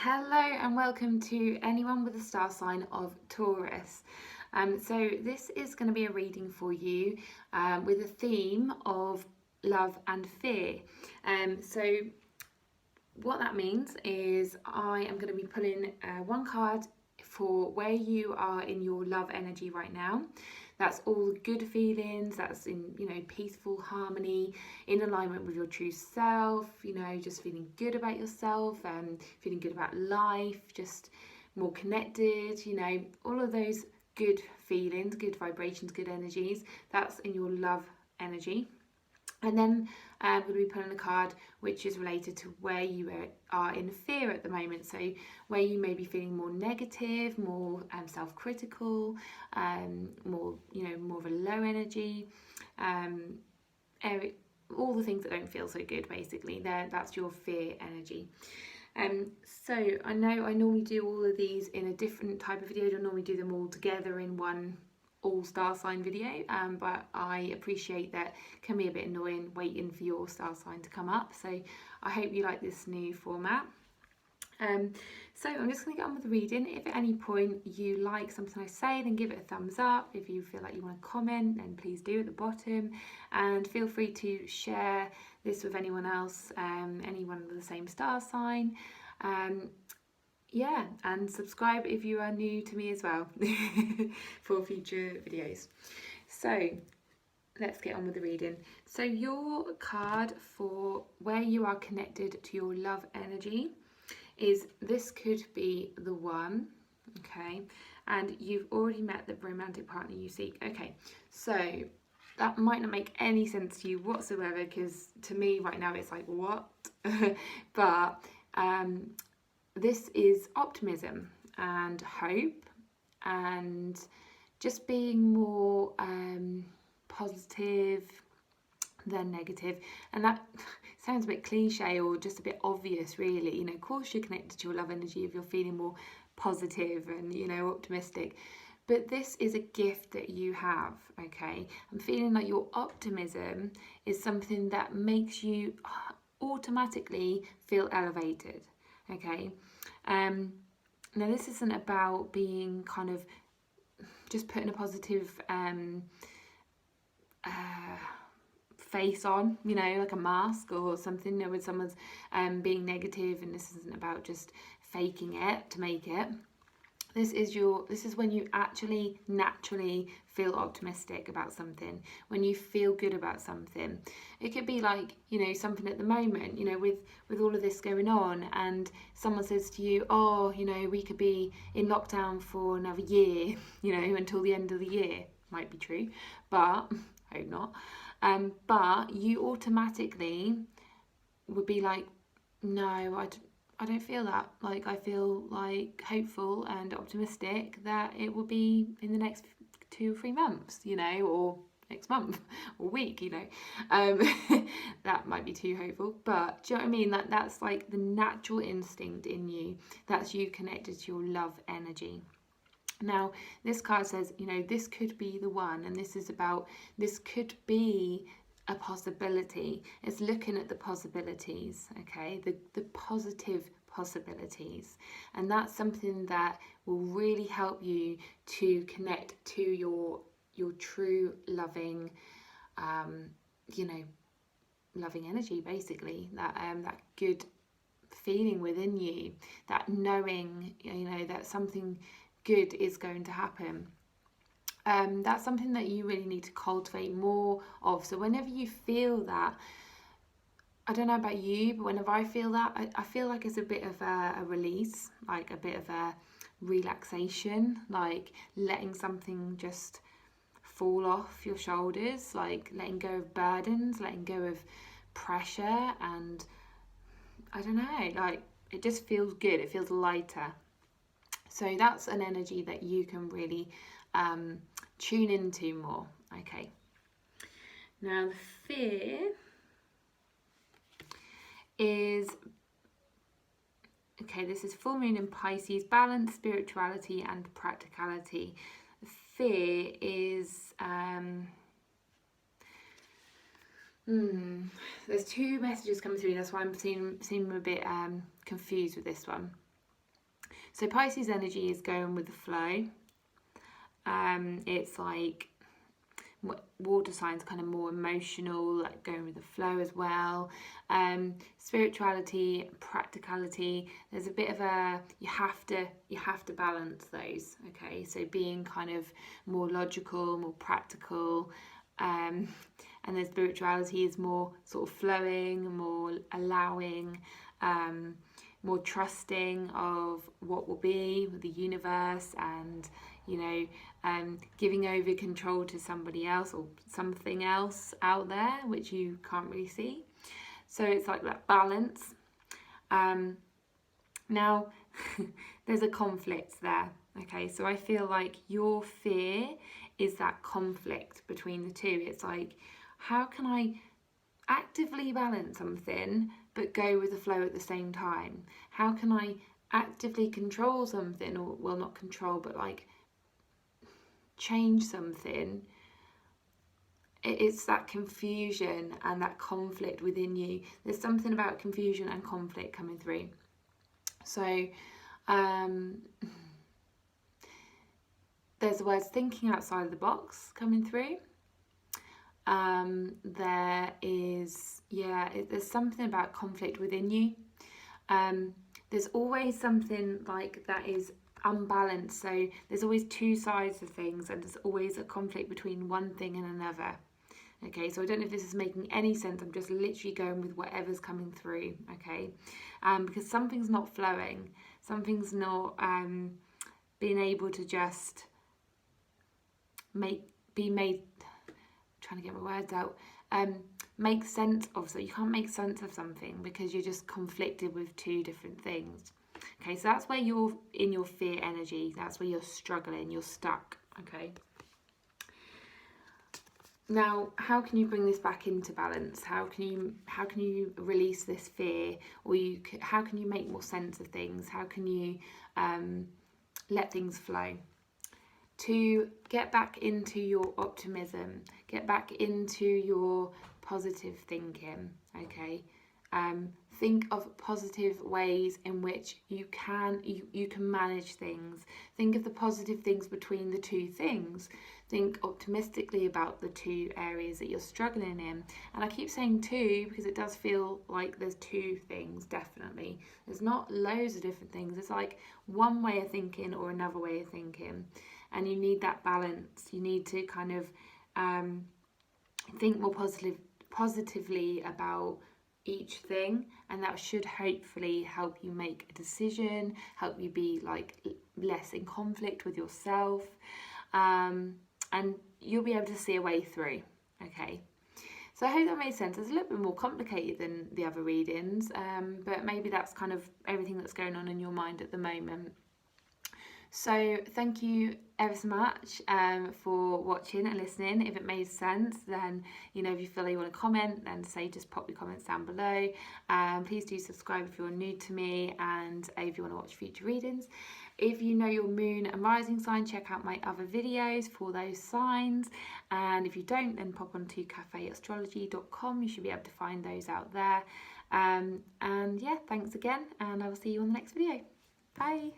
Hello and welcome to anyone with a star sign of Taurus. So this is going to be a reading for you with a theme of love and fear. So what that means is I am going to be pulling one card for where you are in your love energy right now. That's all the good feelings, that's in, peaceful harmony, in alignment with your true self, just feeling good about yourself, feeling good about life, just more connected, all of those good feelings, good vibrations, good energies. That's in your love energy. And then we're going to be pulling a card which is related to where you are in fear at the moment. So where you may be feeling more negative, more self-critical, more of a low energy, all the things that don't feel so good. Basically, that's your fear energy. So I know I normally do all of these in a different type of video. I don't normally do them all together in one all star sign video, but I appreciate that can be a bit annoying waiting for your star sign to come up, so I hope you like this new format. So I'm just going to get on with the reading. If at any point you like something I say, then give it a thumbs up. If you feel like you want to comment, then please do at the bottom, and feel free to share this with anyone else, anyone with the same star sign. Yeah, and subscribe if you are new to me as well for future videos. So let's get on with the reading. So your card for where you are connected to your love energy is this could be the one, okay, and you've already met the romantic partner you seek. Okay, so that might not make any sense to you whatsoever, because to me right now it's like, what? But this is optimism and hope and just being more positive than negative. And that sounds a bit cliche or just a bit obvious, really. Of course you're connected to your love energy if you're feeling more positive and, optimistic. But this is a gift that you have, okay? I'm feeling like your optimism is something that makes you automatically feel elevated, okay? Now this isn't about being kind of just putting a positive face on, like a mask or something, when someone's being negative, and this isn't about just faking it to make it. This is when you actually naturally feel optimistic about something, when you feel good about something. It could be like, something at the moment, with all of this going on, and someone says to you, oh, we could be in lockdown for another year, until the end of the year. Might be true, but hope not. But you automatically would be like, no, I don't feel that. Like, I feel like hopeful and optimistic that it will be in the next 2 or 3 months, or next month or week, that might be too hopeful, but do you know what I mean? That's like the natural instinct in you. That's you connected to your love energy. Now, this card says, this could be the one, and this could be a possibility. It's looking at the possibilities, okay, the positive possibilities, and that's something that will really help you to connect to your true loving, loving energy, basically, that good feeling within you, that knowing, that something good is going to happen. That's something that you really need to cultivate more of. So whenever you feel that, I don't know about you, but whenever I feel that, I feel like it's a bit of a release, like a bit of a relaxation, like letting something just fall off your shoulders, like letting go of burdens, letting go of pressure, and I don't know, like it just feels good, it feels lighter. So that's an energy that you can really tune into more. Okay. Now the fear is, okay, this is full moon in Pisces, balance, spirituality and practicality. The fear is, there's 2 messages coming through, that's why I'm seeming a bit confused with this one. So Pisces energy is going with the flow. It's like water signs, kind of more emotional, like going with the flow as well. Spirituality, practicality, there's a bit of a, you have to balance those. Okay, so being kind of more logical, more practical, and then spirituality is more sort of flowing, more allowing, more trusting of what will be with the universe, and giving over control to somebody else or something else out there which you can't really see. So it's like that balance. Now there's a conflict there. Okay, so I feel like your fear is that conflict between the two. It's like, how can I actively balance something but go with the flow at the same time? How can I actively control something, or, well, not control, but like change something? It's that confusion and that conflict within you. There's something about confusion and conflict coming through. So there's the words thinking outside of the box coming through. There is, there's something about conflict within you. There's always something like that is unbalanced. So there's always two sides of things, and there's always a conflict between one thing and another. Okay, so I don't know if this is making any sense. I'm just literally going with whatever's coming through. Okay, because something's not flowing, something's not being able to just be made. Trying to get my words out. Make sense of, so you can't make sense of something because you're just conflicted with two different things. Okay, so that's where you're in your fear energy. That's where you're struggling, you're stuck. Okay. Now, how can you bring this back into balance? How can you release this fear, or how can you make more sense of things? How can you let things flow? To get back into your optimism, get back into your positive thinking. Okay, think of positive ways in which you can manage things. Think of the positive things between the two things. Think optimistically about the two areas that you're struggling in. And I keep saying two because it does feel like there's two things, definitely. There's not loads of different things. It's like one way of thinking or another way of thinking. And you need that balance. You need to kind of think more positively about each thing, and that should hopefully help you make a decision, help you be like less in conflict with yourself, and you'll be able to see a way through. Okay, so I hope that made sense. It's a little bit more complicated than the other readings, but maybe that's kind of everything that's going on in your mind at the moment. So thank you ever so much for watching and listening. If it made sense, then if you feel like you want to comment, then just pop your comments down below. Please do subscribe if you're new to me, and if you want to watch future readings. If you know your moon and rising sign, check out my other videos for those signs, and if you don't, then pop onto cafeastrology.com. You should be able to find those out there. And yeah, thanks again, and I will see you on the next video. Bye.